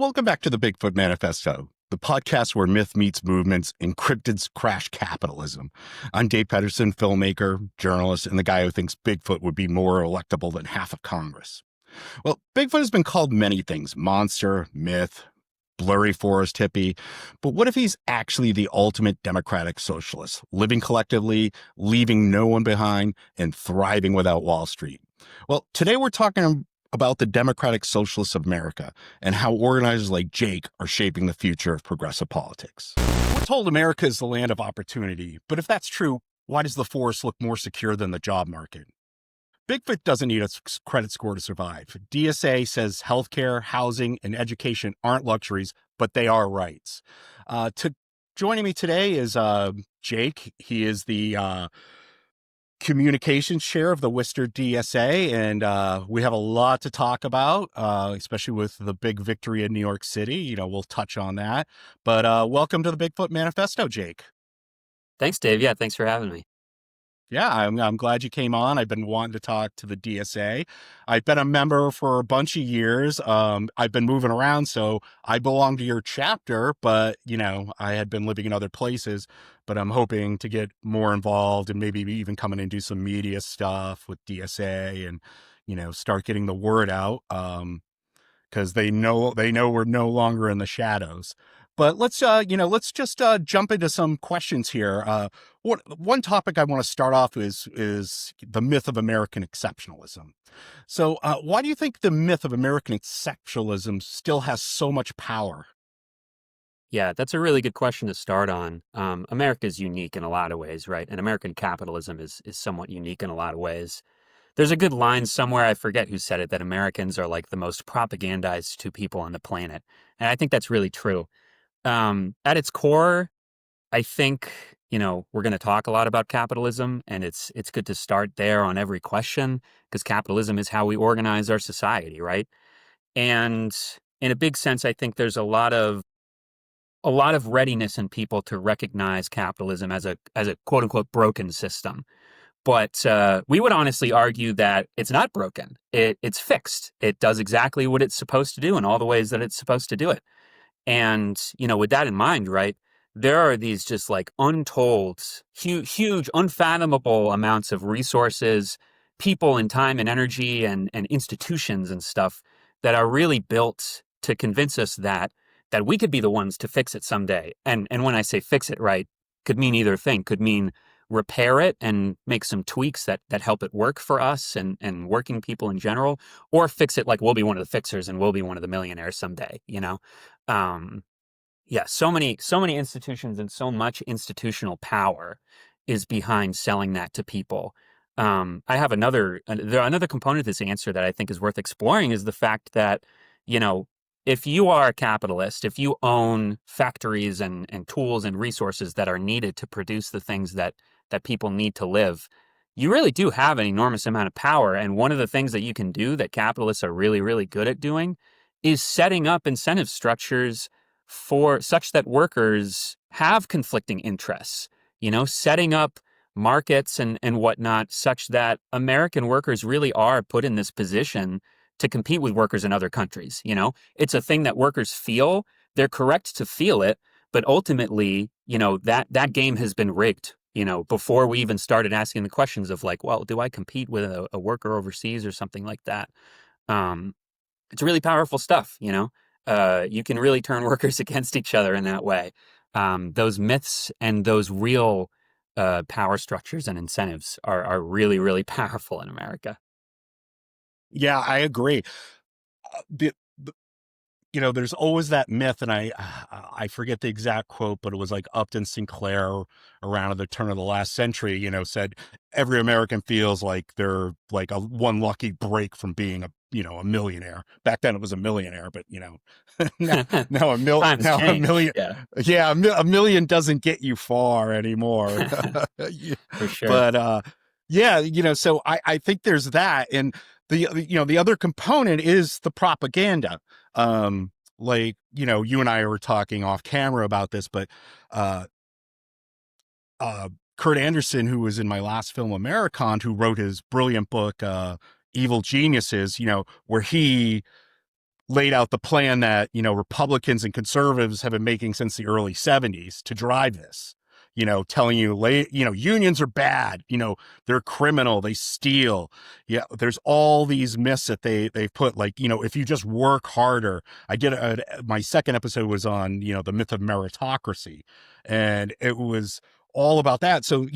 Welcome back to the Bigfoot Manifesto, the podcast where myth meets movements and cryptids crash capitalism. I'm Dave Pederson, filmmaker, journalist, and the guy who thinks Bigfoot would be more electable than half of Congress. Well, Bigfoot has been called many things: monster, myth, blurry forest hippie. But what if he's actually the ultimate democratic socialist, living collectively, leaving no one behind, and thriving without Wall Street? Well, today we're talking about the democratic socialists of America and how organizers like Jake are shaping the future of progressive politics. We're told America is the land of opportunity, but if that's true, why does the forest look more secure than the job market? Bigfoot doesn't need a credit score to survive. DSA says healthcare, housing, and education aren't luxuries, but they are rights. Joining me today is Jake. He is the communications chair of the Worcester DSA, and we have a lot to talk about, especially with the big victory in New York City. We'll touch on that. But welcome to the Bigfoot Manifesto, Jake. Thanks, Dave. Yeah, thanks for having me. Yeah, I'm glad you came on. I've been wanting to talk to the DSA. I've been a member for a bunch of years. I've been moving around, so I belong to your chapter, but, I had been living in other places, but I'm hoping to get more involved and maybe even come in and do some media stuff with DSA and, start getting the word out, because they know we're no longer in the shadows. But let's just jump into some questions here. One topic I want to start off is the myth of American exceptionalism. So why do you think the myth of American exceptionalism still has so much power? Yeah, that's a really good question to start on. America is unique in a lot of ways, right? And American capitalism is somewhat unique in a lot of ways. There's a good line somewhere, I forget who said it, that Americans are like the most propagandized two people on the planet. And I think that's really true. At its core, I think, we're going to talk a lot about capitalism, and it's good to start there on every question, because capitalism is how we organize our society, right? And in a big sense, I think there's a lot of readiness in people to recognize capitalism as a quote unquote broken system. But we would honestly argue that it's not broken. It's fixed. It does exactly what it's supposed to do in all the ways that it's supposed to do it. And, with that in mind, right, there are these just like untold, huge, unfathomable amounts of resources, people and time and energy and institutions and stuff that are really built to convince us that we could be the ones to fix it someday. And when I say fix it, right, could mean either thing. Could mean repair it and make some tweaks that help it work for us and working people in general, or fix it like we'll be one of the fixers and we'll be one of the millionaires someday, Yeah, so many institutions and so much institutional power is behind selling that to people. I have another component of this answer that I think is worth exploring is the fact that, if you are a capitalist, if you own factories and tools and resources that are needed to produce the things that people need to live, you really do have an enormous amount of power. And one of the things that you can do that capitalists are really, really good at doing is setting up incentive structures for such that workers have conflicting interests, setting up markets and whatnot such that American workers really are put in this position to compete with workers in other countries. It's a thing that workers feel. They're correct to feel it, but ultimately, that game has been rigged, before we even started asking the questions of like, well, do I compete with a worker overseas or something like that? It's really powerful stuff, you can really turn workers against each other in that way. Those myths and those real power structures and incentives are really, really powerful in America. Yeah, I agree. There's always that myth, and I forget the exact quote, but it was like Upton Sinclair around at the turn of the last century, said every American feels like they're like one lucky break from being a millionaire. Back then it was a millionaire, but now a million, yeah, a million doesn't get you far anymore. For sure. But so I think there's that, and the other component is the propaganda. You and I were talking off camera about this, but Kurt Anderson, who was in my last film, Americon, who wrote his brilliant book, Evil Geniuses, where he laid out the plan that, Republicans and conservatives have been making since the early 70s to drive this. Telling you, unions are bad, they're criminal, they steal. Yeah, there's all these myths that they've put, like, if you just work harder. My second episode was on, the myth of meritocracy, and it was all about that. So,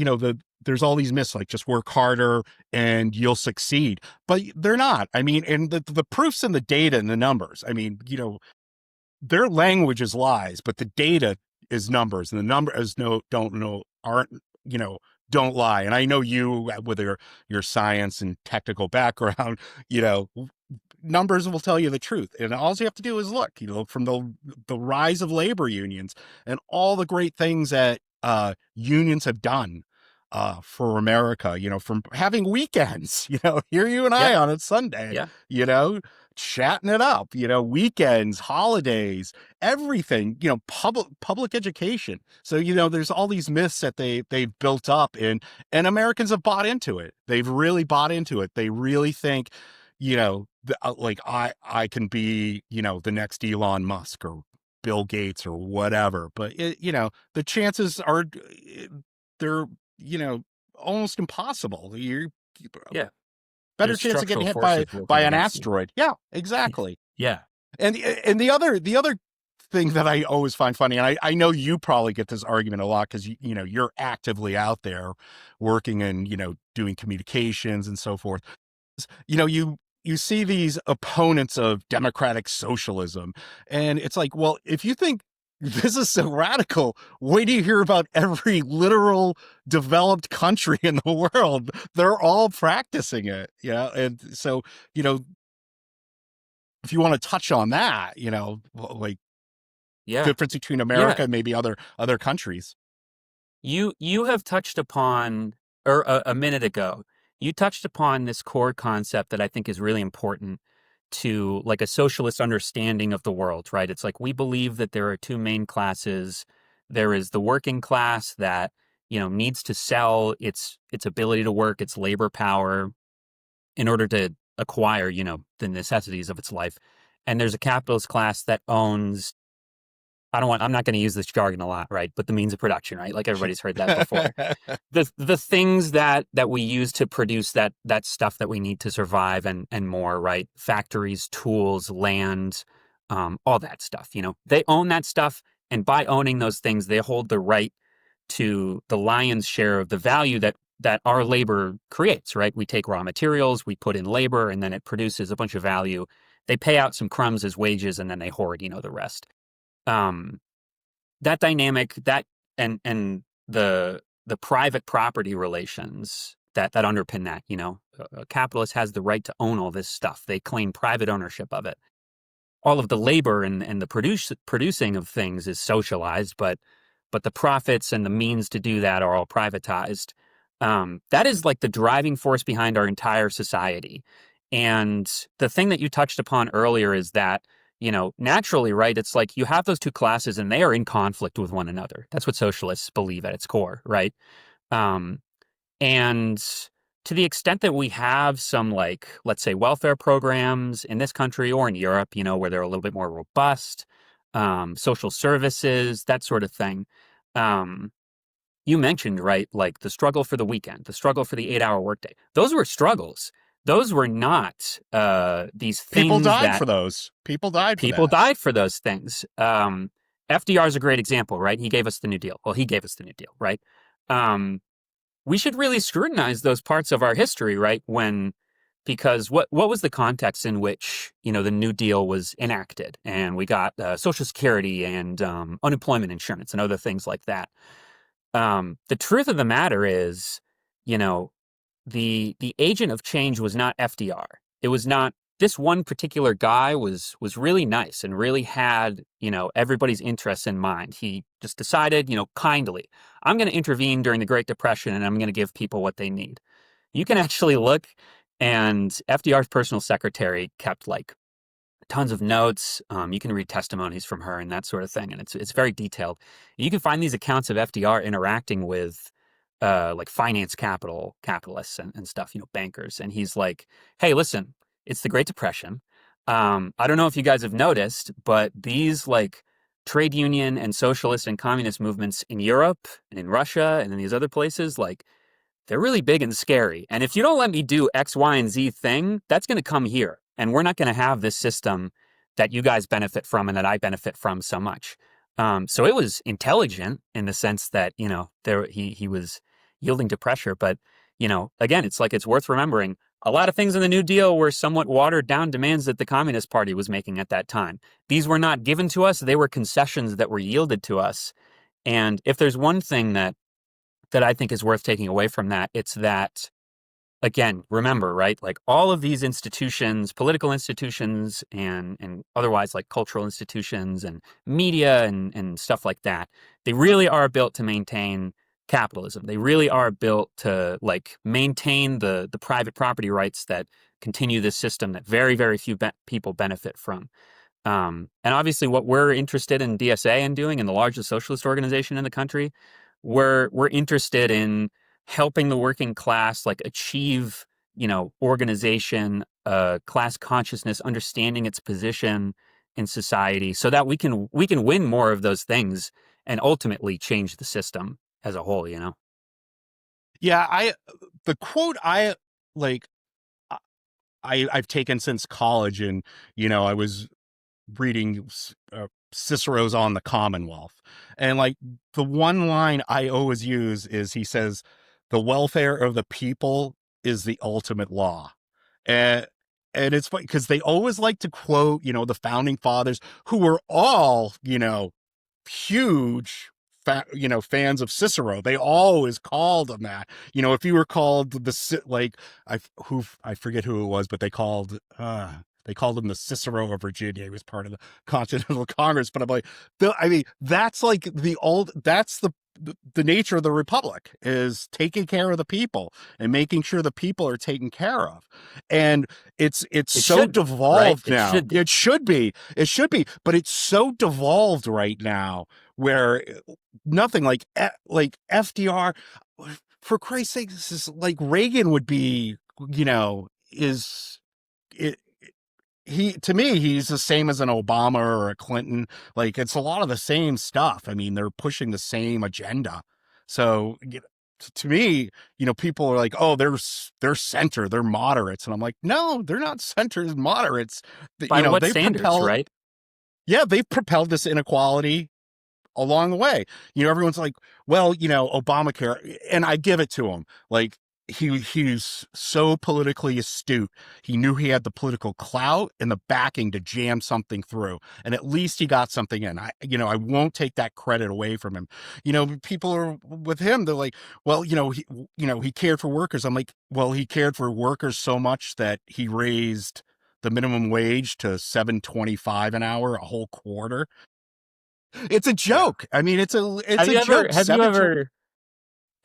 there's all these myths like just work harder and you'll succeed, but they're not. I mean, and the proofs in the data and the numbers. I mean, their language is lies, but the data is numbers, and the numbers aren't, don't lie. And I know you, with your science and technical background, numbers will tell you the truth. And all you have to do is look, from the rise of labor unions and all the great things that unions have done for America, from having weekends, here you and I Yeah. on a Sunday, Yeah. chatting it up, weekends, holidays, everything, public education. So, there's all these myths that they've built up, and Americans have bought into it. They've really bought into it. They really think, like I can be, the next Elon Musk or Bill Gates or whatever. But the chances are they're, almost impossible. You're Yeah. better There's chance of getting structural hit by forces working an against you. asteroid. Yeah, exactly. Yeah. And the other thing that I always find funny, and I know you probably get this argument a lot because you're actively out there working and doing communications and so forth. You see these opponents of democratic socialism, and it's like, well, if you think this is so radical, wait till you hear about every literal developed country in the world. They're all practicing it. And so, if you want to touch on that, like Yeah. difference between Yeah. America and maybe other countries. You have touched upon, or a minute ago, you touched upon this core concept that I think is really important to like a socialist understanding of the world, right? It's like we believe that there are two main classes. There is the working class that, needs to sell its ability to work, its labor power in order to acquire, the necessities of its life. And there's a capitalist class that owns, I'm not going to use this jargon a lot, right? But the means of production, right? Like everybody's heard that before. The things that we use to produce that stuff that we need to survive and more, right? Factories, tools, land, all that stuff. They own that stuff, and by owning those things, they hold the right to the lion's share of the value that our labor creates, right? We take raw materials, we put in labor, and then it produces a bunch of value. They pay out some crumbs as wages, and then they hoard, the rest. Um, that dynamic, and the private property relations that underpin that, a capitalist has the right to own all this stuff. They claim private ownership of it. All of the labor and the producing of things is socialized, but the profits and the means to do that are all privatized. That is like the driving force behind our entire society. And the thing that you touched upon earlier is that, naturally, right, it's like you have those two classes and they are in conflict with one another. That's what socialists believe at its core, right? Um, and to the extent that we have some, like, let's say, welfare programs in this country or in Europe, where they're a little bit more robust, social services, that sort of thing. You mentioned, right, like the struggle for the weekend, the struggle for the 8-hour workday. Those were struggles. Those were not these People things died that for those. People died for people that. died for those things. FDR is a great example, right? He gave us the New Deal. Well, he gave us the New Deal, right? We should really scrutinize those parts of our history, right? Because what was the context in which, the New Deal was enacted, and we got Social Security and unemployment insurance and other things like that. The truth of the matter is, the agent of change was not FDR. It was not this one particular guy was really nice and really had, everybody's interests in mind. He just decided, kindly, I'm going to intervene during the Great Depression and I'm going to give people what they need. You can actually look, and FDR's personal secretary kept like tons of notes. You can read testimonies from her and that sort of thing, and it's very detailed. You can find these accounts of FDR interacting with like finance capitalists and stuff, bankers. And he's like, hey, listen, it's the Great Depression. I don't know if you guys have noticed, but these like trade union and socialist and communist movements in Europe and in Russia and in these other places, like they're really big and scary. And if you don't let me do X, Y, and Z thing, that's going to come here. And we're not going to have this system that you guys benefit from and that I benefit from so much. So it was intelligent in the sense that, he was yielding to pressure. But, again, it's like it's worth remembering. A lot of things in the New Deal were somewhat watered down demands that the Communist Party was making at that time. These were not given to us. They were concessions that were yielded to us. And if there's one thing that I think is worth taking away from that, it's that, again, remember, right? Like all of these institutions, political institutions and otherwise like cultural institutions and media and stuff like that, they really are built to maintain capitalism. They really are built to like maintain the private property rights that continue this system that very, very few people benefit from. And obviously what we're interested in DSA and doing in the largest socialist organization in the country, we're interested in helping the working class like achieve, organization, class consciousness, understanding its position in society so that we can win more of those things and ultimately change the system as a whole. Yeah, the quote I like I've taken since college, and I was reading Cicero's On the Commonwealth, and like the one line I always use is he says, "The welfare of the people is the ultimate law," and it's funny because they always like to quote the founding fathers who were all huge fans of Cicero. They always called him that. If you were called I forget who it was, but they called him the Cicero of Virginia. He was part of the Continental Congress. But I'm like, that's like that's the nature of the republic, is taking care of the people and making sure the people are taken care of. And it's so devolved now. It should be, but it's so devolved right now where nothing like FDR, for Christ's sake, this is like Reagan would be, is it, to me, he's the same as an Obama or a Clinton. Like, it's a lot of the same stuff. I mean, they're pushing the same agenda. So to me, people are like, oh, they're center, they're moderates. And I'm like, no, they're not centers, moderates. By what standards, right? Yeah, they've propelled this inequality along the way. Everyone's like, well, Obamacare, and I give it to him. Like, he's so politically astute. He knew he had the political clout and the backing to jam something through, and at least he got something in. I won't take that credit away from him. People are with him. They're like, well, he cared for workers. I'm like, well, he cared for workers so much that he raised the minimum wage to $7.25 an hour, a whole quarter. It's a joke. I mean, it's a joke.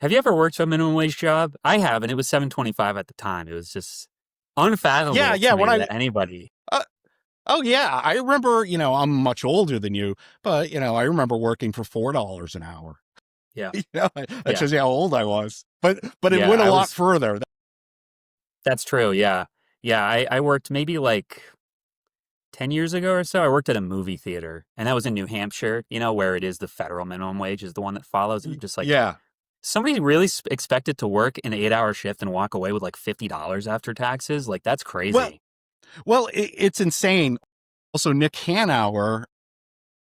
Have you ever worked a minimum wage job? I have, and it was $7.25 at the time. It was just unfathomable to me that anybody. Oh yeah, I remember. I'm much older than you, but I remember working for $4 an hour. Yeah, that shows you how old I was. But it went a lot further. That's true. Yeah, I worked maybe like 10 years ago or so. I worked at a movie theater, and that was in New Hampshire. Where it is the federal minimum wage is the one that follows. And just like somebody really expected to work an 8-hour shift and walk away with like $50 after taxes? Like, that's crazy. Well, it's insane. Also, Nick Hanauer,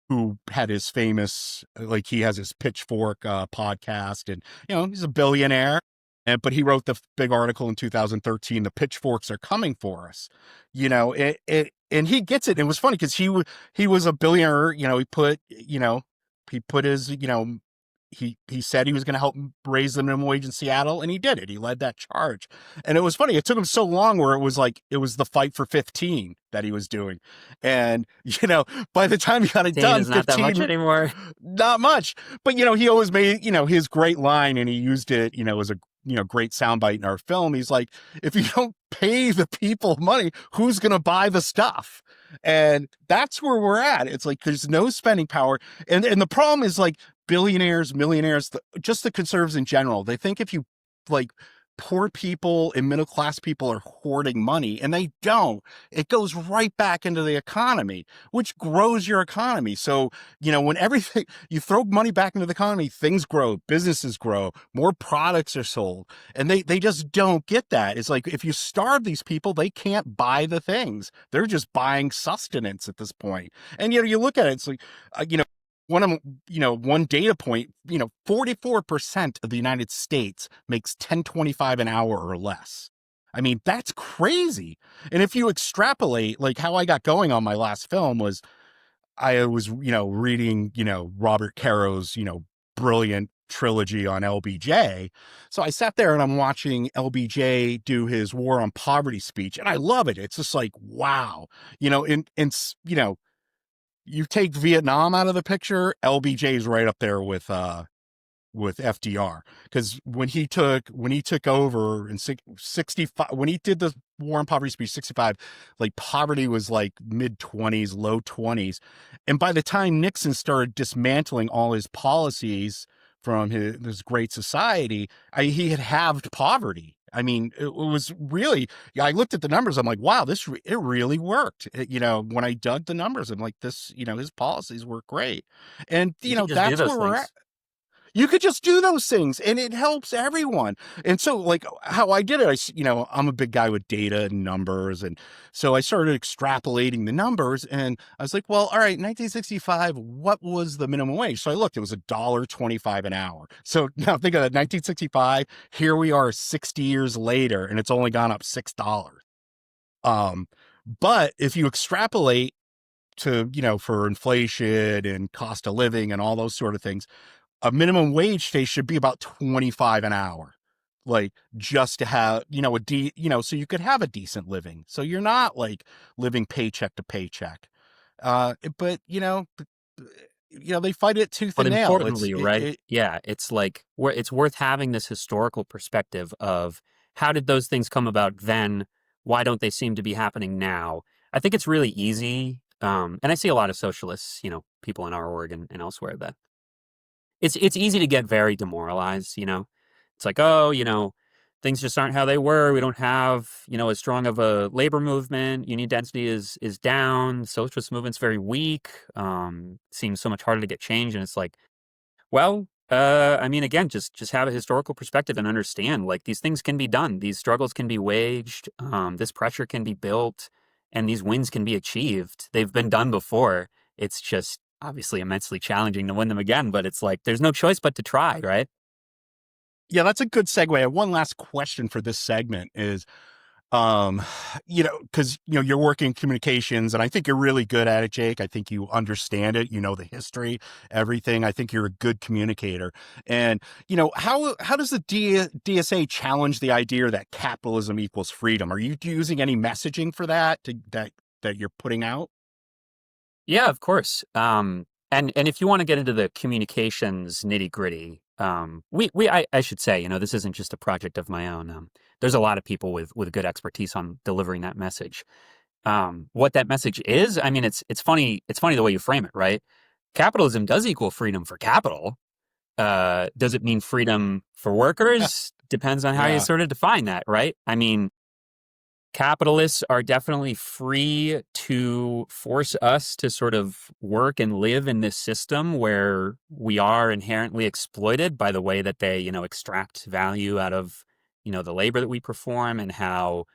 who had his famous, he has his Pitchfork podcast, and, he's a billionaire. But he wrote the big article in 2013, "The pitchforks are coming for us." And he gets it. And it was funny because he was a billionaire. He put his, he said he was going to help raise the minimum wage in Seattle, and he did it. He led that charge. And it was funny. It took him so long where it was the fight for 15 that he was doing. And, by the time he got it done, 15 not that much anymore. Not much. But, he always made, his great line, and he used it, as a great soundbite in our film. He's like, if you don't pay the people money, who's going to buy the stuff? And that's where we're at. It's like, there's no spending power. And the problem is, like, billionaires, millionaires, just the conservatives in general, they think if you poor people and middle class people are hoarding money, and they don't. It goes right back into the economy, which grows your economy. So, when everything, you throw money back into the economy, things grow, businesses grow, more products are sold. And they just don't get that. It's like, if you starve these people, they can't buy the things. They're just buying sustenance at this point. And, you look at it, it's like, one data point, 44% of the United States makes 10.25 an hour or less. I mean, that's crazy. And if you extrapolate, like how I got going on my last film was I was, reading, Robert Caro's, brilliant trilogy on LBJ. So I sat there and I'm watching LBJ do his War on Poverty speech, and I love it. It's just like, wow, you take Vietnam out of the picture, LBJ's right up there with FDR, because when he took over in 65, when he did the War on Poverty speech 65, like poverty was like mid-20s, low 20s, and by the time Nixon started dismantling all his policies from his Great Society, he had halved poverty. I mean, it was really, I looked at the numbers. I'm like, wow, it really worked. When I dug the numbers, I'm like, his policies were great. And, You can just do that's those where we're at. things. You could just do those things, and it helps everyone. And so, like, how I did it, I'm a big guy with data and numbers. And so I started extrapolating the numbers, and I was like, well, all right, 1965, what was the minimum wage? So I looked, it was $1.25 an hour. So now think of that, 1965, here we are 60 years later, and it's only gone up $6. But if you extrapolate to, for inflation and cost of living and all those sort of things, a minimum wage today should be about 25 an hour, like, just to have, so you could have a decent living. So you're not like living paycheck to paycheck. But they fight it tooth But and nail. importantly, right? Yeah, it's like it's worth having this historical perspective of how did those things come about then? Why don't they seem to be happening now? I think it's really easy. And I see a lot of socialists, people in our org and elsewhere, that it's easy to get very demoralized. It's like, oh, things just aren't how they were. We don't have, as strong of a labor movement. Union density is down. The socialist movement's very weak. Seems so much harder to get change. And it's like, well, I mean, again, just have a historical perspective and understand, like, these things can be done. These struggles can be waged. This pressure can be built, and these wins can be achieved. They've been done before. It's just obviously immensely challenging to win them again, but it's like there's no choice but to try, right? Yeah, that's a good segue. I have one last question for this segment is, um, because, you're working communications, and I think you're really good at it, Jake. I think you understand it, the history, everything. I think you're a good communicator. And, how does the DSA challenge the idea that capitalism equals freedom? Are you using any messaging for that that you're putting out? Yeah, of course. And if you want to get into the communications nitty gritty, I should say, this isn't just a project of my own. There's a lot of people with good expertise on delivering that message. What that message is, I mean, it's funny. It's funny the way you frame it, right? Capitalism does equal freedom for capital. Does it mean freedom for workers? Depends on how you Yeah. sort of define that, right? I mean, capitalists are definitely free to force us to sort of work and live in this system where we are inherently exploited by the way that they, extract value out of, the labor that we perform, and how,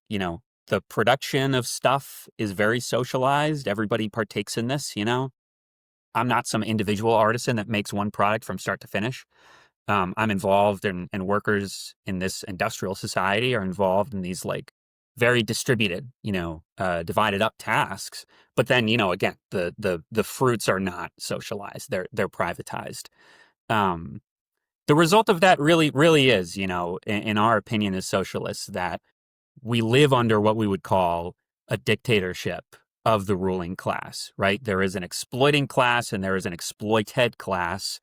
the production of stuff is very socialized. Everybody partakes in this. I'm not some individual artisan that makes one product from start to finish. I'm involved and workers in this industrial society are involved in these, like, very distributed, divided up tasks. But then, again, the fruits are not socialized. They're privatized. Um, the result of that really is, in our opinion as socialists, that we live under what we would call a dictatorship of the ruling class, right? There is an exploiting class and there is an exploited class.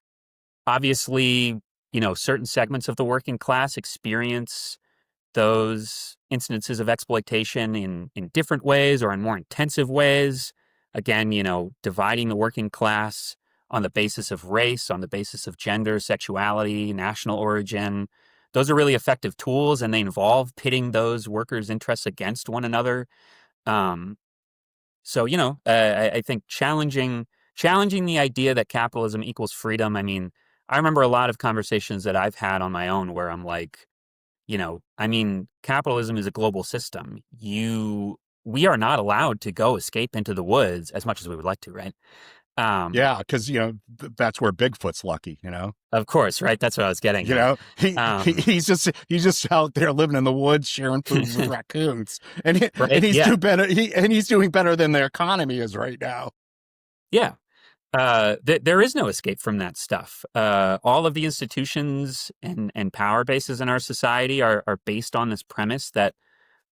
Obviously, certain segments of the working class experience those instances of exploitation in different ways or in more intensive ways. Again, dividing the working class on the basis of race, on the basis of gender, sexuality, national origin. those are really effective tools, and they involve pitting those workers' interests against one another. Um, so, I think challenging the idea that capitalism equals freedom. I mean, I remember a lot of conversations that I've had on my own where I'm like, capitalism is a global system. We are not allowed to go escape into the woods as much as we would like to, right? Um, Yeah, because that's where Bigfoot's lucky. of course, right? That's what I was getting You at. know, Um, he's just out there living in the woods, sharing food with raccoons, and right? he's Yeah. do better. He's doing better than the economy is right now. Yeah. There is no escape from that stuff. All of the institutions and power bases in our society are based on this premise that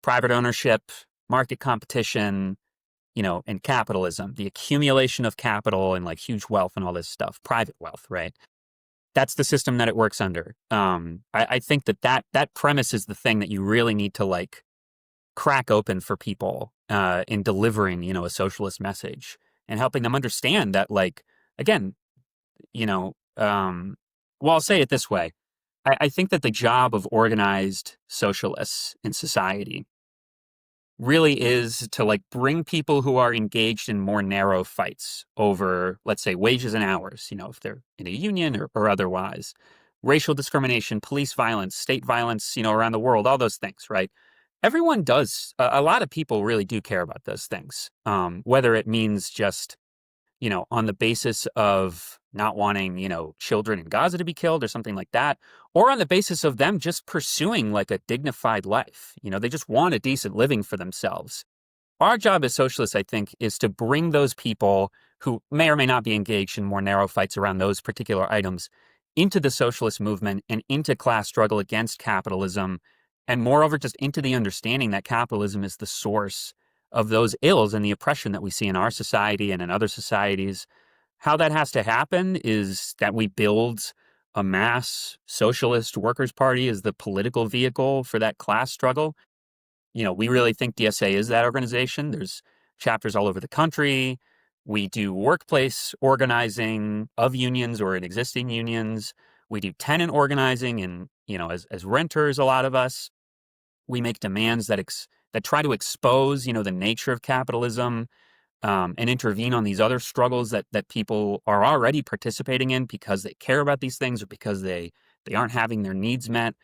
private ownership, market competition, and capitalism, the accumulation of capital and like huge wealth and all this stuff, private wealth, right? That's the system that it works under. I think that premise is the thing that you really need to like crack open for people in delivering, a socialist message and helping them understand that, like, again, you know, um, well, I'll say it this way. I think that the job of organized socialists in society really is to like bring people who are engaged in more narrow fights over, let's say, wages and hours, if they're in a union or otherwise, racial discrimination, police violence, state violence, around the world, all those things, right? Everyone does. A lot of people really do care about those things, whether it means just on the basis of not wanting, children in Gaza to be killed or something like that, or on the basis of them just pursuing like a dignified life. They just want a decent living for themselves. Our job as socialists, I think, is to bring those people who may or may not be engaged in more narrow fights around those particular items into the socialist movement and into class struggle against capitalism, and moreover, just into the understanding that capitalism is the source of those ills and the oppression that we see in our society and in other societies. How that has to happen is that we build a mass socialist workers' party as the political vehicle for that class struggle. We really think DSA is that organization. There's chapters all over the country. We do workplace organizing of unions or in existing unions. We do tenant organizing and, as renters, a lot of us, we make demands that try to expose, the nature of capitalism, and intervene on these other struggles that people are already participating in because they care about these things or because they aren't having their needs met,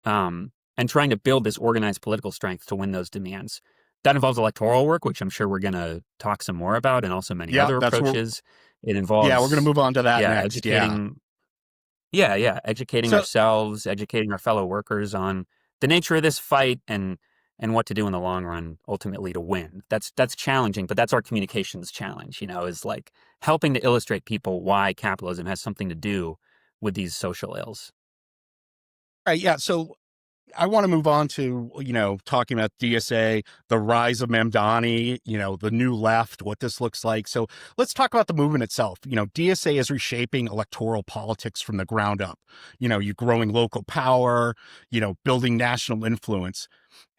and trying to build this organized political strength to win those demands. That involves electoral work, which I'm sure we're going to talk some more about, and also many Yeah, other that's where. approaches. It Yeah, we're gonna involves, move on to that yeah, next. Yeah. educating So ourselves, educating our fellow workers on the nature of this fight and what to do in the long run, ultimately to win. That's challenging, but that's our communications challenge. Is like helping to illustrate people why capitalism has something to do with these social ills. right, yeah. So I want to move on to, talking about DSA, the rise of Mamdani, the new left, what this looks like. So let's talk about the movement itself. DSA is reshaping electoral politics from the ground up. You growing local power, building national influence.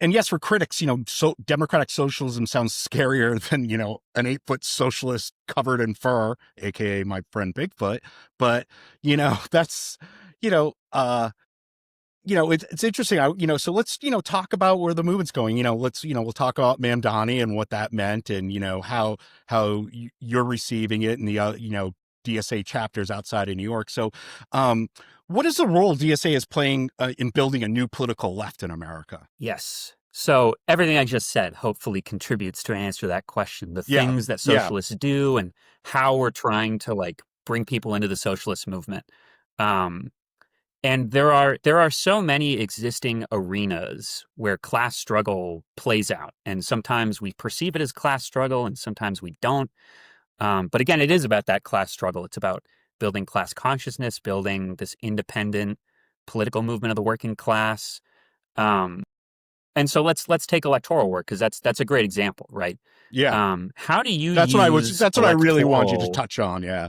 And yes, for critics, so democratic socialism sounds scarier than, an 8-foot socialist covered in fur, aka my friend Bigfoot. But, that's, you know, uh, it's interesting. So let's, talk about where the movement's going. We'll talk about Mamdani and what that meant and, how you're receiving it and the, DSA chapters outside of New York. So, what is the role DSA is playing in building a new political left in America? Yes. So everything I just said hopefully contributes to answer that question. The Yeah. things that Yeah. socialists do and how we're trying to like bring people into the socialist movement. Um, and there are so many existing arenas where class struggle plays out. And sometimes we perceive it as class struggle and sometimes we don't. But again, it is about that class struggle. It's about building class consciousness, building this independent political movement of the working class. Um, and so let's take electoral work because that's a great example, right? Yeah. How do you use That's what I really wanted you to electoral touch on. Yeah.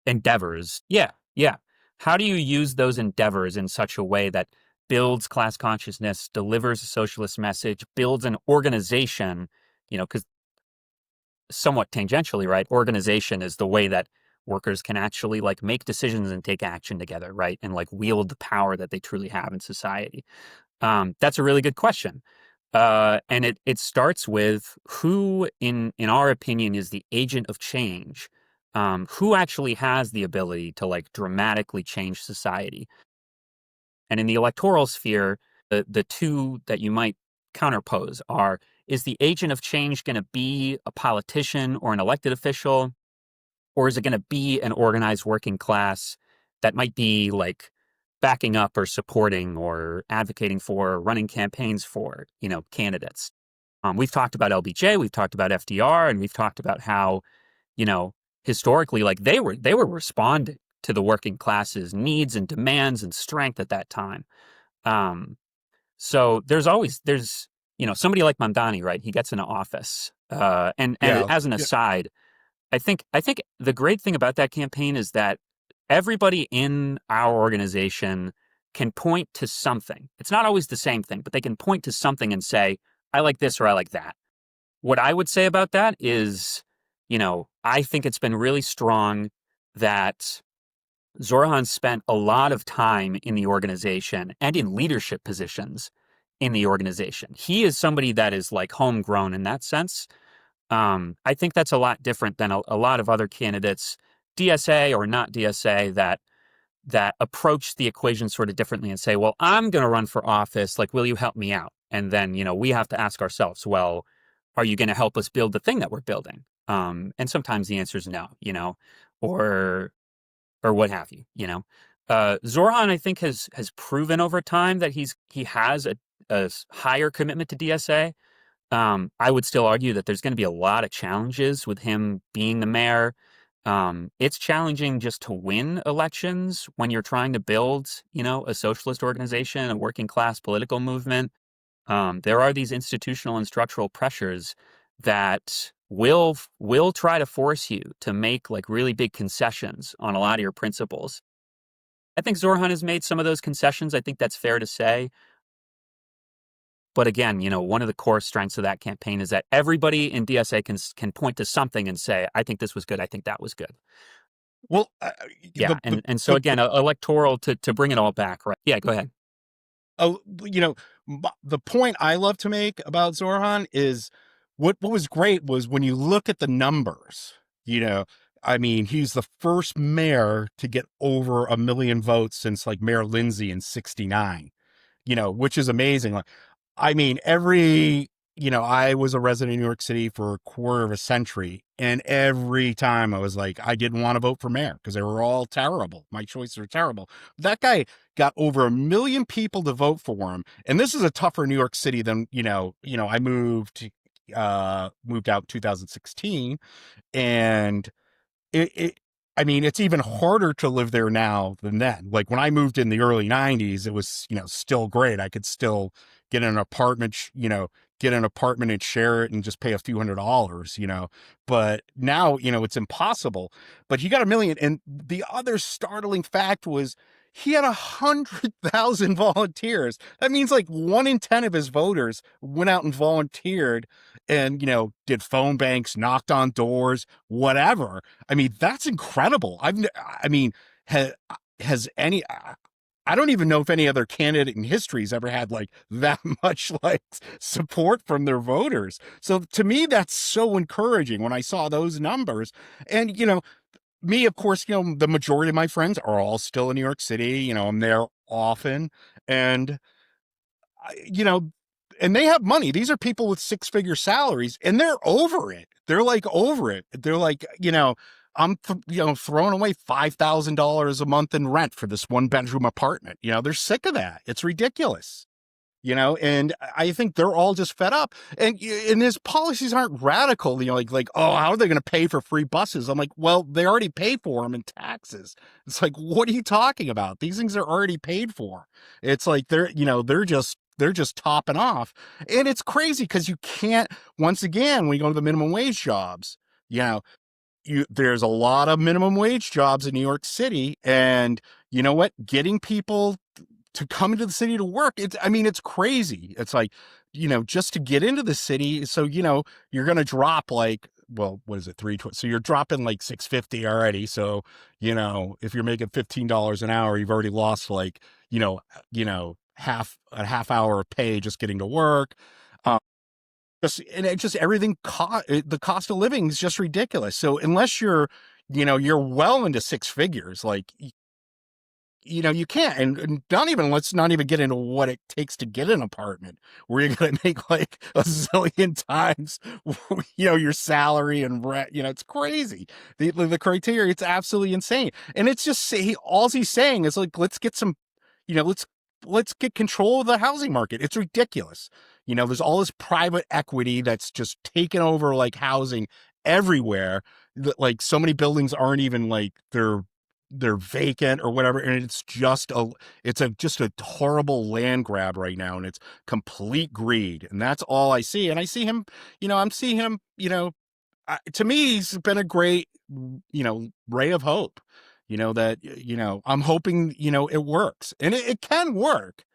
endeavors? Yeah, yeah. How do you use those endeavors in such a way that builds class consciousness, delivers a socialist message, builds an organization? Because somewhat tangentially, right? Organization is the way that workers can actually like make decisions and take action together, right? And like wield the power that they truly have in society. That's a really good question. And it starts with who, in our opinion, is the agent of change. Who actually has the ability to like dramatically change society? And in the electoral sphere, the two that you might counterpose are: is the agent of change going to be a politician or an elected official, or is it going to be an organized working class that might be like backing up or supporting or advocating for or running campaigns for, candidates? We've talked about LBJ, we've talked about FDR, and we've talked about how, you know, historically, like they were responding to the working class's needs and demands and strength at that time. Um, so there's somebody like Mamdani, right? He gets into office, and Yeah. as an aside, I think the great thing about that campaign is that everybody in our organization can point to something. It's not always the same thing, but they can point to something and say, I like this or I like that. What I would say about that is, I think it's been really strong that Zorhan spent a lot of time in the organization and in leadership positions in the organization. He is somebody that is like homegrown in that sense. I think that's a lot different than a lot of other candidates, DSA or not DSA, that approach the equation sort of differently and say, well, I'm going to run for office. Like, will you help me out? And then, we have to ask ourselves, well, are you going to help us build the thing that we're building? And sometimes the answer is no, or what have you. Zorhan, I think, has proven over time that he has a higher commitment to DSA. I would still argue that there's going to be a lot of challenges with him being the mayor. It's challenging just to win elections when you're trying to build, a socialist organization, a working class political movement. There are these institutional and structural pressures that will try to force you to make like really big concessions on a lot of your principles. I think Zorhan has made some of those concessions. I think that's fair to say. But again, one of the core strengths of that campaign is that everybody in DSA can point to something and say, I think this was good. I think that was good. Well, Yeah. And so again, electoral to bring it all back, right? Yeah, go ahead. oh, the point I love to make about Zorhan is what was great was when you look at the numbers, I mean, he's the first mayor to get over 1 million votes since like Mayor Lindsay in 69, which is amazing. Like, I mean, I was a resident in New York City for a quarter of a century, and every time I was like, I didn't want to vote for mayor because they were all terrible. My choices were terrible. That guy got over 1 million people to vote for him. And this is a tougher New York City than, I moved out 2016, and it I mean, it's even harder to live there now than then. Like when I moved in the early 90s, it was, still great. I could still get an apartment, and share it and just pay a few $100s, but now, it's impossible. But he got 1 million. And the other startling fact was he had 100,000 volunteers. That means like 1 in 10 of his voters went out and volunteered and, did phone banks, knocked on doors, whatever. I mean, that's incredible. Has any, I don't even know if any other candidate in history has ever had like that much like support from their voters. So to me, that's so encouraging when I saw those numbers. And, me, of course, the majority of my friends are all still in New York City. I'm there often, and and they have money. These are people with 6-figure salaries, and they're over it. They're like over it. They're like, I'm throwing away $5,000 a month in rent for this 1-bedroom apartment. They're sick of that. It's ridiculous. And I think they're all just fed up. And his policies aren't radical, oh, how are they going to pay for free buses? I'm like, well, they already pay for them in taxes. It's like, what are you talking about? These things are already paid for. It's like they're just topping off. And it's crazy because you can't, once again, when you go to the minimum wage jobs, there's a lot of minimum wage jobs in New York City. And you know what? Getting people to come into the city to work, it's crazy. It's like, just to get into the city. So, you're going to drop like well, what is it, 320? So you're dropping like 650 already. So, if you're making $15 an hour, you've already lost like, half a half hour of pay just getting to work. And it just everything the cost of living is just ridiculous. So unless you're well into six figures, like you can't, and not even, let's not even get into what it takes to get an apartment where you're going to make like a zillion times, your salary and rent. It's crazy. The criteria, it's absolutely insane. And it's just, all he's saying is like, let's get some, let's get control of the housing market. It's ridiculous. There's all this private equity that's just taken over like housing everywhere. Like so many buildings aren't even like they're vacant or whatever, and it's just a horrible land grab right now, and it's complete greed, and that's all I see. And I see him, I'm seeing him, to me, he's been a great, ray of hope, that, I'm hoping, it works, and it can work.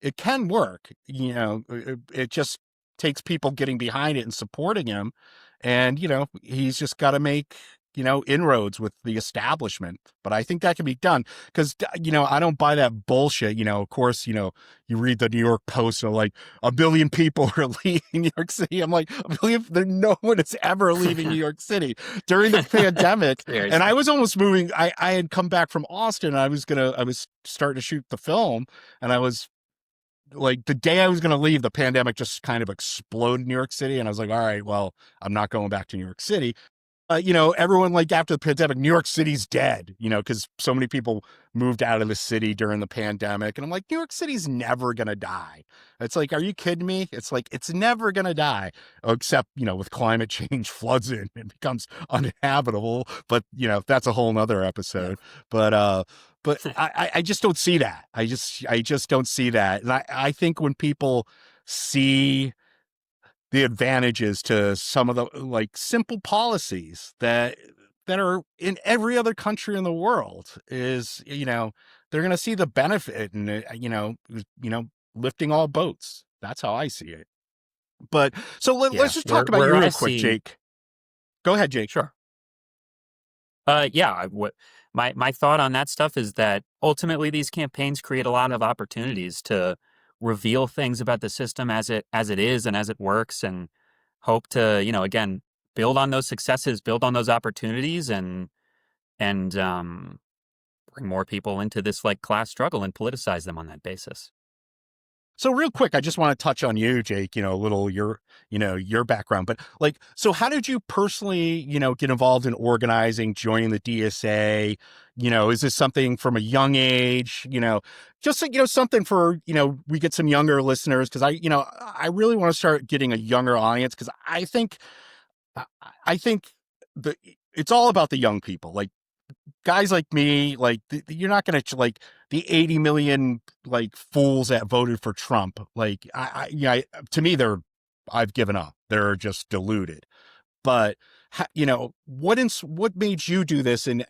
It can work. It just takes people getting behind it and supporting him. And, he's just got to make, inroads with the establishment. But I think that can be done because, I don't buy that bullshit. Of course, you read the New York Post, and like 1 billion people are leaving New York City. I'm like, 1 billion, no one is ever leaving New York City during the pandemic. And I was almost moving. I had come back from Austin, and I was starting to shoot the film, and I was like, the day I was going to leave, the pandemic just kind of exploded in New York City. And I was like, all right, well, I'm not going back to New York City. Everyone, like, after the pandemic, New York City's dead, because so many people moved out of the city during the pandemic. And I'm like, New York City's never going to die. It's like, are you kidding me? It's like, it's never going to die, except, with climate change floods in, it becomes uninhabitable. But, that's a whole nother episode. Yeah. But I just don't see that. I just don't see that. And I think when people see the advantages to some of the like simple policies that are in every other country in the world, is, they're going to see the benefit, and, lifting all boats. That's how I see it. But so let's just talk about you real quick, Jake. Go ahead, Jake. Sure. My thought on that stuff is that ultimately these campaigns create a lot of opportunities to reveal things about the system as it is and as it works, and hope to, again, build on those successes, build on those opportunities, and bring more people into this like class struggle and politicize them on that basis. So real quick, I just want to touch on you, Jake, a little your background, but like, so how did you personally, get involved in organizing, joining the DSA? Is this something from a young age, just, something for, we get some younger listeners. Cause I really want to start getting a younger audience. Cause I think it's all about the young people. Like, guys like me, like, you're not going to, like, the 80 million like fools that voted for Trump. Like, to me, I've given up. They're just deluded. But what made you do this, and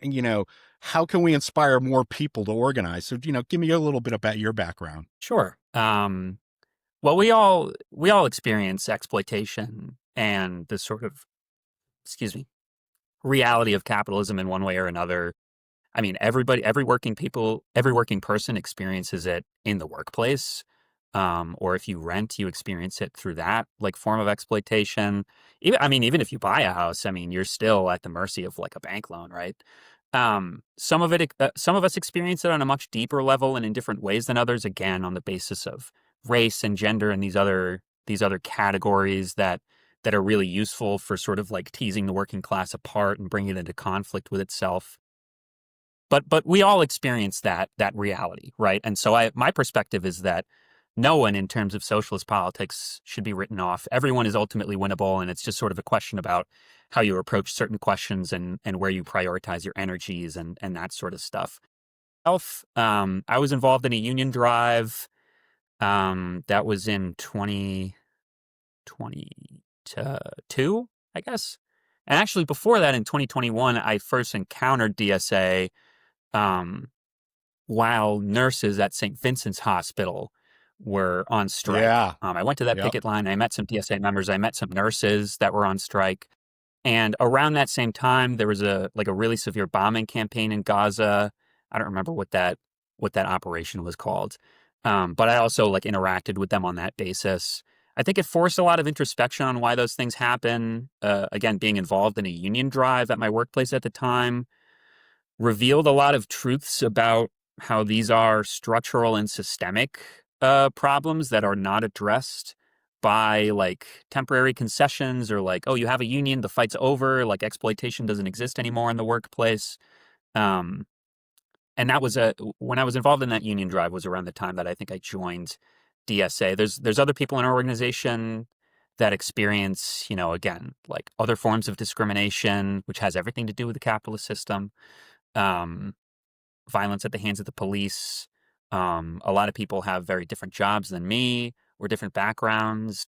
how can we inspire more people to organize? So, give me a little bit about your background. Sure. Well, we all experience exploitation and the sort of, reality of capitalism in one way or another. I mean, every working person experiences it in the workplace. Or if you rent, you experience it through that like form of exploitation. Even if you buy a house, you're still at the mercy of like a bank loan, right? Some of us experience it on a much deeper level and in different ways than others. Again, on the basis of race and gender and these other categories that are really useful for sort of like teasing the working class apart and bringing it into conflict with itself. But we all experience that reality, right? And so my perspective is that no one in terms of socialist politics should be written off. Everyone is ultimately winnable, and it's just sort of a question about how you approach certain questions and where you prioritize your energies and that sort of stuff. I was involved in a union drive that was in 2022, I guess. And actually before that, in 2021, I first encountered DSA while nurses at St. Vincent's Hospital were on strike. Yeah. I went to that picket line. I met some DSA members. I met some nurses that were on strike. And around that same time, there was a really severe bombing campaign in Gaza. I don't remember what that operation was called. But I also like interacted with them on that basis. I think it forced a lot of introspection on why those things happen. Again, being involved in a union drive at my workplace at the time revealed a lot of truths about how these are structural and systemic problems that are not addressed by like temporary concessions or like, oh, you have a union, the fight's over, like exploitation doesn't exist anymore in the workplace. Um, and that was when I was involved in that union drive was around the time that I think I joined DSA. There's other people in our organization that experience, again, like other forms of discrimination, which has everything to do with the capitalist system. Um, Violence at the hands of the police. A lot of people have very different jobs than me or different backgrounds.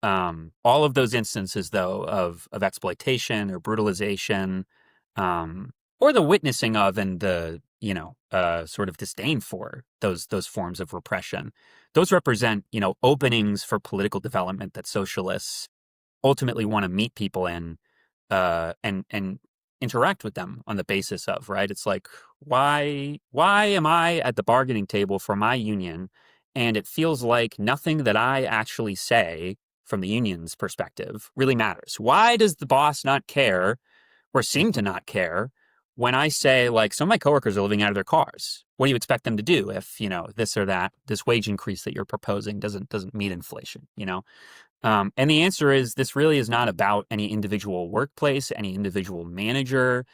All of those instances, though, of exploitation or brutalization, or the witnessing of and the sort of disdain for those forms of repression, those represent openings for political development that socialists ultimately want to meet people in, and interact with them on the basis of, right? It's like, why am I at the bargaining table for my union, and it feels like nothing that I actually say from the union's perspective really matters? Why does the boss not care or seem to not care when I say, like, some of my coworkers are living out of their cars? What do you expect them to do if, this or that, this wage increase that you're proposing doesn't meet inflation, and the answer is this really is not about any individual workplace, any individual manager,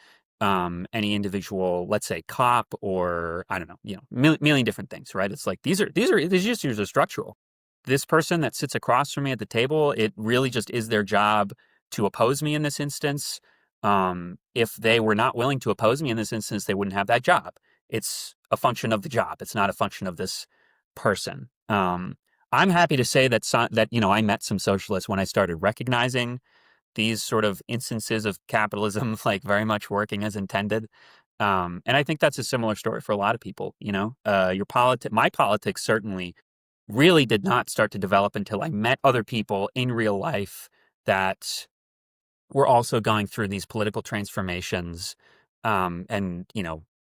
any individual, let's say, cop, or I don't know, million different things, right? It's like these issues are structural. This person that sits across from me at the table, it really just is their job to oppose me in this instance. If they were not willing to oppose me in this instance, they wouldn't have that job. It's a function of the job. It's not a function of this person. I'm happy to say that I met some socialists when I started recognizing these sort of instances of capitalism, like very much working as intended. And I think that's a similar story for a lot of people. My politics certainly really did not start to develop until I met other people in real life that were also going through these political transformations, and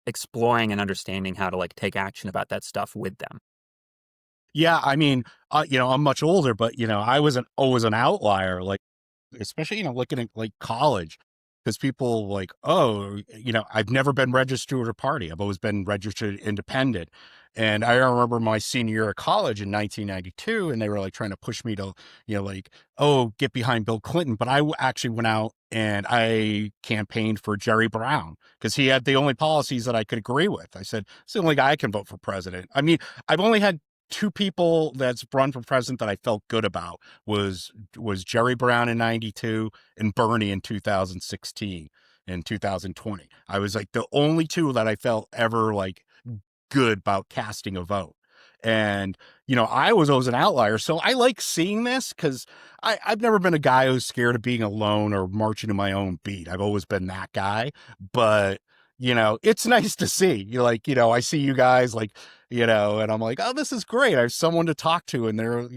exploring and understanding how to like take action about that stuff with them. Yeah, I mean, I'm much older, but I wasn't always an outlier. Like, especially looking at like college, because people like, oh, I've never been registered with a party. I've always been registered independent. And I remember my senior year of college in 1992, and they were like trying to push me to, like, oh, get behind Bill Clinton. But I actually went out and I campaigned for Jerry Brown because he had the only policies that I could agree with. I said, it's the only guy I can vote for president. I mean, I've only had two people that's run for president that I felt good about was Jerry Brown in 92 and Bernie in 2016 and 2020. I was like the only two that I felt ever like good about casting a vote. And, I was always an outlier. So I like seeing this because I've never been a guy who's scared of being alone or marching to my own beat. I've always been that guy. But, it's nice to see. I see you guys like, and I'm like, oh, this is great. I have someone to talk to. And they're,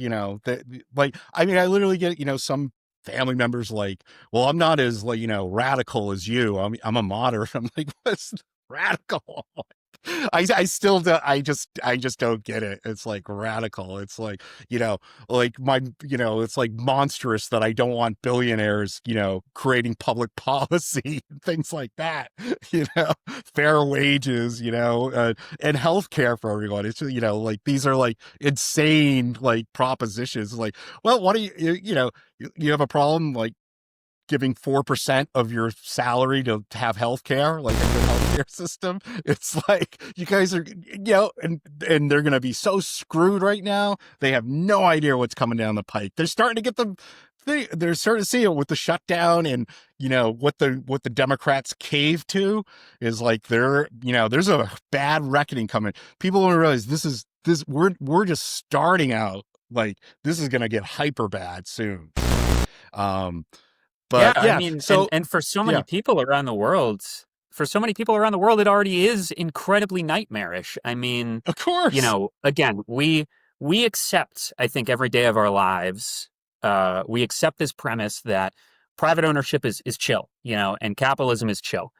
like, I mean, I literally get, some family members like, well, I'm not as like, radical as you. I'm a moderate. I'm like, what's radical? I still do, I just don't get it. It's like radical. It's like, like it's like monstrous that I don't want billionaires, creating public policy and things like that, fair wages, and healthcare for everyone. It's, like these are like insane, like propositions. Like, well, what do you have a problem like giving 4% of your salary to have health care, like a good healthcare system? It's like you guys are, and they're going to be so screwed right now. They have no idea what's coming down the pike. They're starting to get them. They're starting to see it with the shutdown, and what the Democrats cave to is like there's a bad reckoning coming. People don't realize this. We're just starting out. Like this is going to get hyper bad soon. Yeah, But I yeah, mean, so and for so many yeah, people around the world, it already is incredibly nightmarish. I mean, of course. again, we accept, I think, every day of our lives, we accept this premise that private ownership is chill, and capitalism is chill.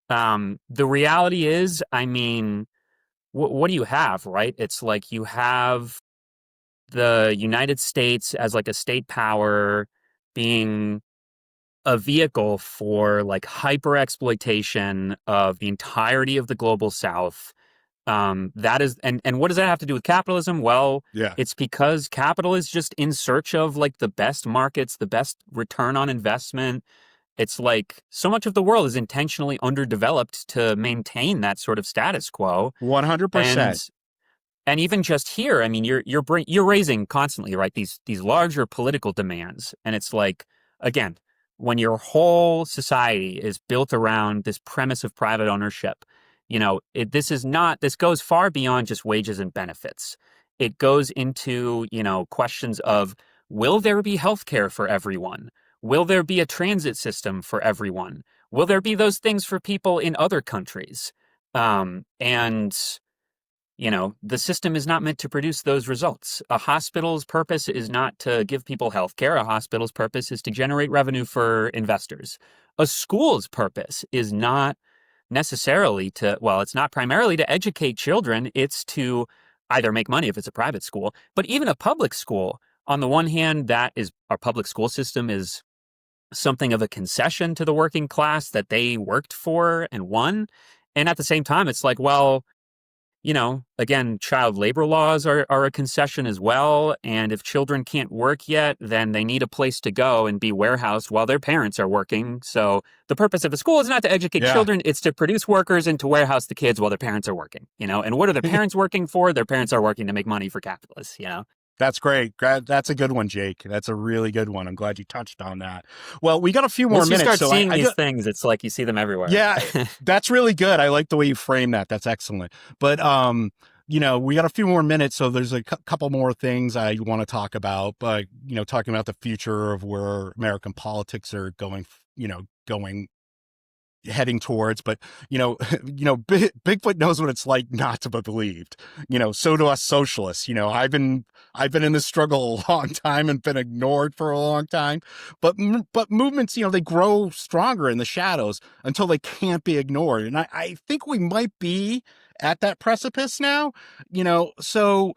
The reality is, I mean, what do you have, right? It's like you have the United States as like a state power being a vehicle for like hyper exploitation of the entirety of the global South. That is, and what does that have to do with capitalism? Well, Yeah. it's because capital is just in search of like the best markets, the best return on investment. It's like so much of the world is intentionally underdeveloped to maintain that sort of status quo. And 100%. and even just here, I mean, you're raising constantly, right? These larger political demands, and it's like, again, when your whole society is built around this premise of private ownership, this goes far beyond just wages and benefits. It goes into questions of, will there be healthcare for everyone? Will there be a transit system for everyone? Will there be those things for people in other countries? And the system is not meant to produce those results. A hospital's purpose is not to give people health care. A hospital's purpose is to generate revenue for investors. A school's purpose is not necessarily it's not primarily to educate children. It's to either make money if it's a private school, but even a public school, on the one hand, our public school system is something of a concession to the working class that they worked for and won. And at the same time, it's like, well, again, child labor laws are a concession as well. And if children can't work yet, then they need a place to go and be warehoused while their parents are working. So the purpose of the school is not to educate Yeah. children, it's to produce workers and to warehouse the kids while their parents are working, And what are their parents working for? Their parents are working to make money for capitalists. That's great. That's a good one, Jake. That's a really good one. I'm glad you touched on that. Well, we got a few more Once you minutes. start seeing these things, it's like you see them everywhere. Yeah, that's really good. I like the way you frame that. That's excellent. But we got a few more minutes, so there's a couple more things I want to talk about. But talking about the future of where American politics are going, going heading towards. But Bigfoot knows what it's like not to be believed. So do us socialists. I've been in this struggle a long time and been ignored for a long time. But movements, they grow stronger in the shadows until they can't be ignored. And I think we might be at that precipice now. So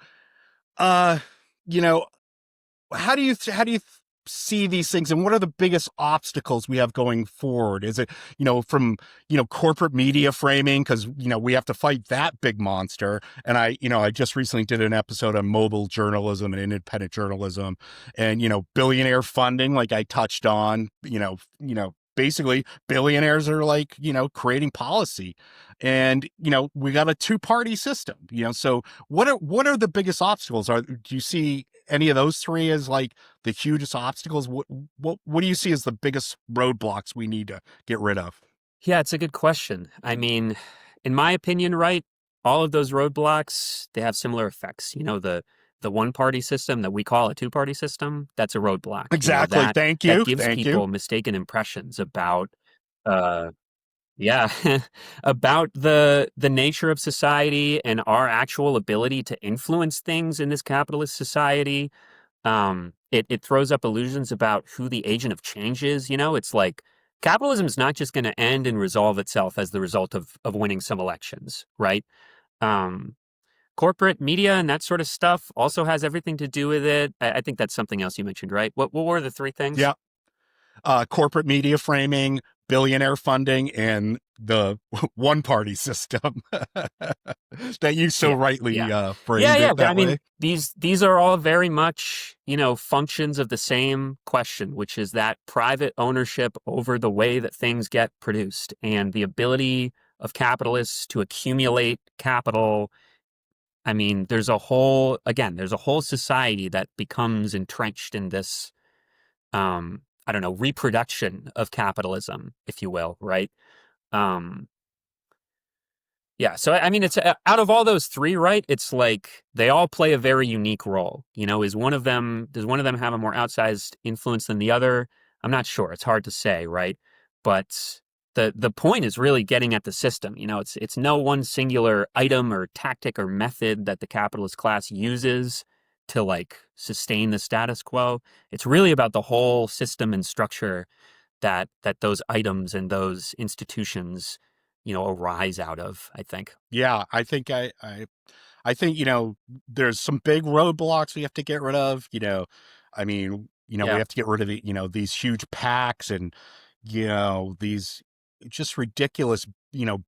you know, how do you see these things, and what are the biggest obstacles we have going forward? Is it from corporate media framing, because we have to fight that big monster? And I just recently did an episode on mobile journalism and independent journalism, and billionaire funding, like I touched on. Basically billionaires are like creating policy, and we got a two-party system. So what are the biggest obstacles? Do you see any of those three as like the hugest obstacles? What do you see as the biggest roadblocks we need to get rid of? Yeah, it's a good question. I mean, in my opinion, right, all of those roadblocks, they have similar effects. The one-party system that we call a two-party system, that's a roadblock. Exactly. Thank that you. gives Thank you. people mistaken impressions about uh yeah, about the nature of society and our actual ability to influence things in this capitalist society. It throws up illusions about who the agent of change is. It's like capitalism is not just going to end and resolve itself as the result of winning some elections, right? Um, Corporate media and that sort of stuff also has everything to do with it. I think that's something else you mentioned, right? What were the three things? Yeah. Corporate media framing, billionaire funding, and the one party system that you so rightly framed it that I way. mean, these are all very much, functions of the same question, which is that private ownership over the way that things get produced and the ability of capitalists to accumulate capital. I mean, there's a whole society that becomes entrenched in this, I don't know, reproduction of capitalism, if you will, right? Um, Yeah, so I mean, it's out of all those three, right? It's like they all play a very unique role. Does one of them have a more outsized influence than the other? I'm not sure. It's hard to say, right? But the point is really getting at the system. It's no one singular item or tactic or method that the capitalist class uses to like sustain the status quo. It's really about the whole system and structure that those items and those institutions, arise out of, I think. Yeah, I think, there's some big roadblocks we have to get rid of. I mean, we Yeah. have to get rid of these huge packs and, these just ridiculous,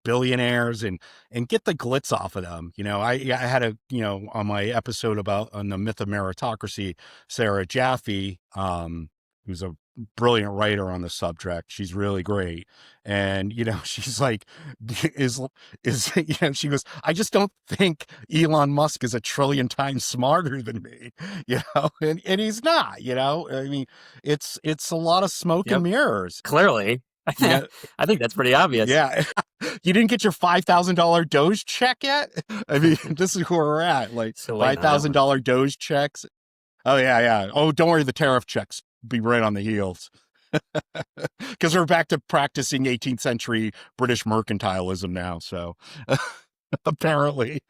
billionaires and get the glitz off of them. I had on my episode on the myth of meritocracy, Sarah Jaffe, who's a brilliant writer on the subject. She's really great. And, she's like, she goes, I just don't think Elon Musk is a trillion times smarter than me, and he's not, I mean, it's a lot of smoke and Yep. mirrors, Clearly. I think that's pretty obvious. yeah. You didn't get your $5,000 Doge check yet? I mean, this is where we're at, like Still waiting on that one. $5,000 Doge checks. Oh yeah. Oh, don't worry, the tariff checks be right on the heels. Because we're back to practicing 18th century British mercantilism now. So apparently,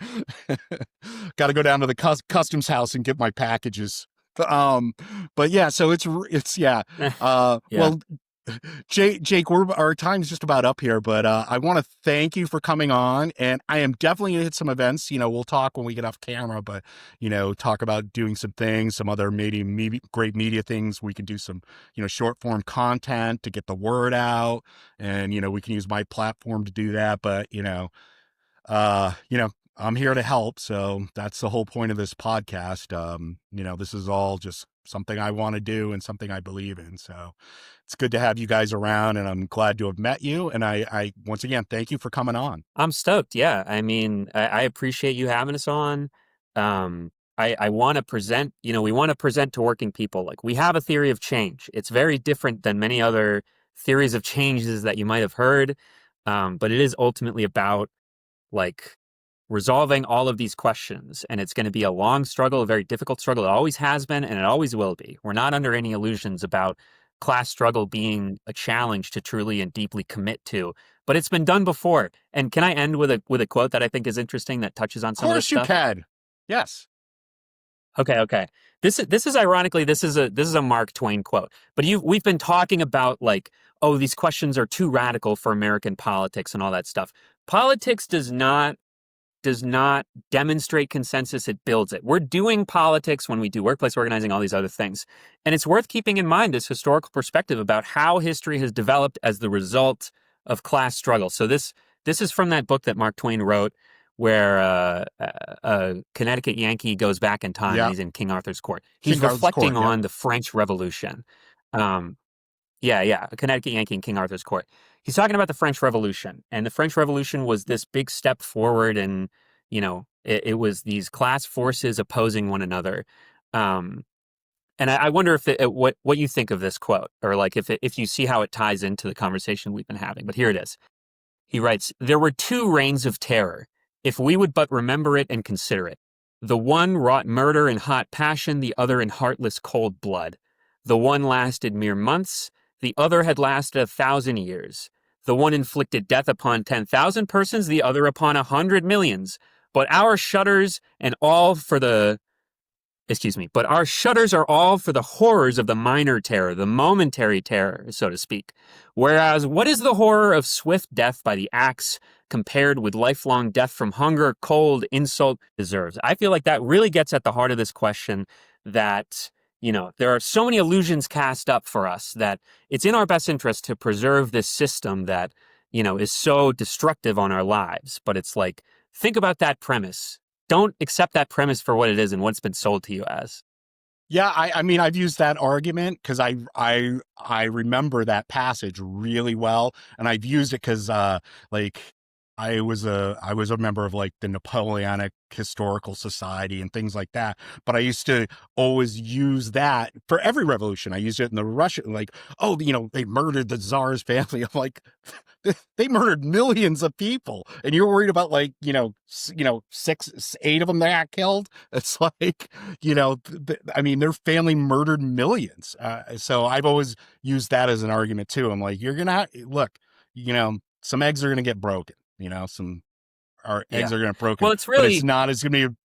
got to go down to the customs house and get my packages. But yeah, so it's yeah. Yeah. Well, Jake, our time's just about up here, but I want to thank you for coming on, and I am definitely gonna hit some events. We'll talk when we get off camera, but talk about doing some things, some other great media things. We can do some short form content to get the word out, and we can use my platform to do that. But I'm here to help, so that's the whole point of this podcast. This is all just something I want to do and something I believe in. So it's good to have you guys around, and I'm glad to have met you. And I once again, thank you for coming on. I'm stoked. Yeah. I mean, I appreciate you having us on. I want to present, we want to present to working people. Like, we have a theory of change. It's very different than many other theories of changes that you might have heard. But it is ultimately about like resolving all of these questions. And it's going to be a long struggle, a very difficult struggle. It always has been, and it always will be. We're not under any illusions about class struggle being a challenge to truly and deeply commit to, but it's been done before. And can I end with a quote that I think is interesting that touches on some of this stuff? Of course you can. Yes. Okay. This is ironically, this is a Mark Twain quote. But we've been talking about like, oh, these questions are too radical for American politics and all that stuff. Politics does not demonstrate consensus, it builds it. We're doing politics when we do workplace organizing, all these other things. And it's worth keeping in mind this historical perspective about how history has developed as the result of class struggle. So this is from that book that Mark Twain wrote, where a Connecticut Yankee goes back in time and he's in King Arthur's court. He's reflecting on the French Revolution. A Connecticut Yankee in King Arthur's court. He's talking about the French Revolution, and the French Revolution was this big step forward, and it was these class forces opposing one another. And I wonder if what you think of this quote, or like if you see how it ties into the conversation we've been having. But here it is. He writes, "There were two reigns of terror, if we would but remember it and consider it. The one wrought murder in hot passion, the other in heartless cold blood. The one lasted mere months, the other had lasted 1,000 years. The one inflicted death upon 10,000 persons, the other upon 100 millions. But our shudders but our shudders are all for the horrors of the minor terror, the momentary terror, so to speak. Whereas, what is the horror of swift death by the axe compared with lifelong death from hunger, cold, insult, deserves?" I feel like that really gets at the heart of this question, that there are so many illusions cast up for us that it's in our best interest to preserve this system that, is so destructive on our lives. But it's like, think about that premise. Don't accept that premise for what it is and what it's been sold to you as. Yeah, I mean, I've used that argument because I remember that passage really well, and I've used it because like I was a member of like the Napoleonic Historical Society and things like that. But I used to always use that for every revolution. I used it in the Russian, like, oh, they murdered the Tsar's family. I'm like, they murdered millions of people, and you're worried about like, 6, 8 of them that got killed. It's like, I mean, their family murdered millions. So I've always used that as an argument too. I'm like, you're gonna look, some eggs are gonna get broken. Eggs are going to broken. Well, it's really, but it's not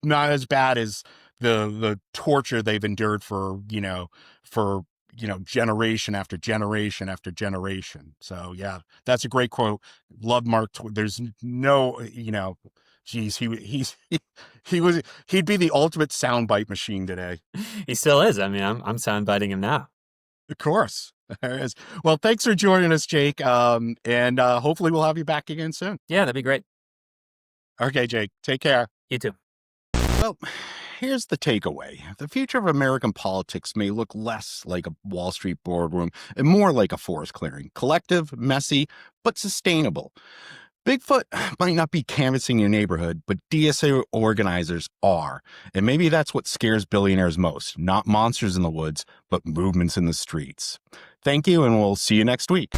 not as bad as the torture they've endured for generation after generation after generation. So yeah, that's a great quote. Love Mark. There's no, geez, he'd be the ultimate soundbite machine today. He still is. I mean, I'm soundbiting him now. Of course. Well, thanks for joining us, Jake. And hopefully we'll have you back again soon. Yeah, that'd be great. Okay, Jake, take care. You too. Well, here's the takeaway. The future of American politics may look less like a Wall Street boardroom and more like a forest clearing. Collective, messy, but sustainable. Bigfoot might not be canvassing your neighborhood, but DSA organizers are. And maybe that's what scares billionaires most. Not monsters in the woods, but movements in the streets. Thank you, and we'll see you next week.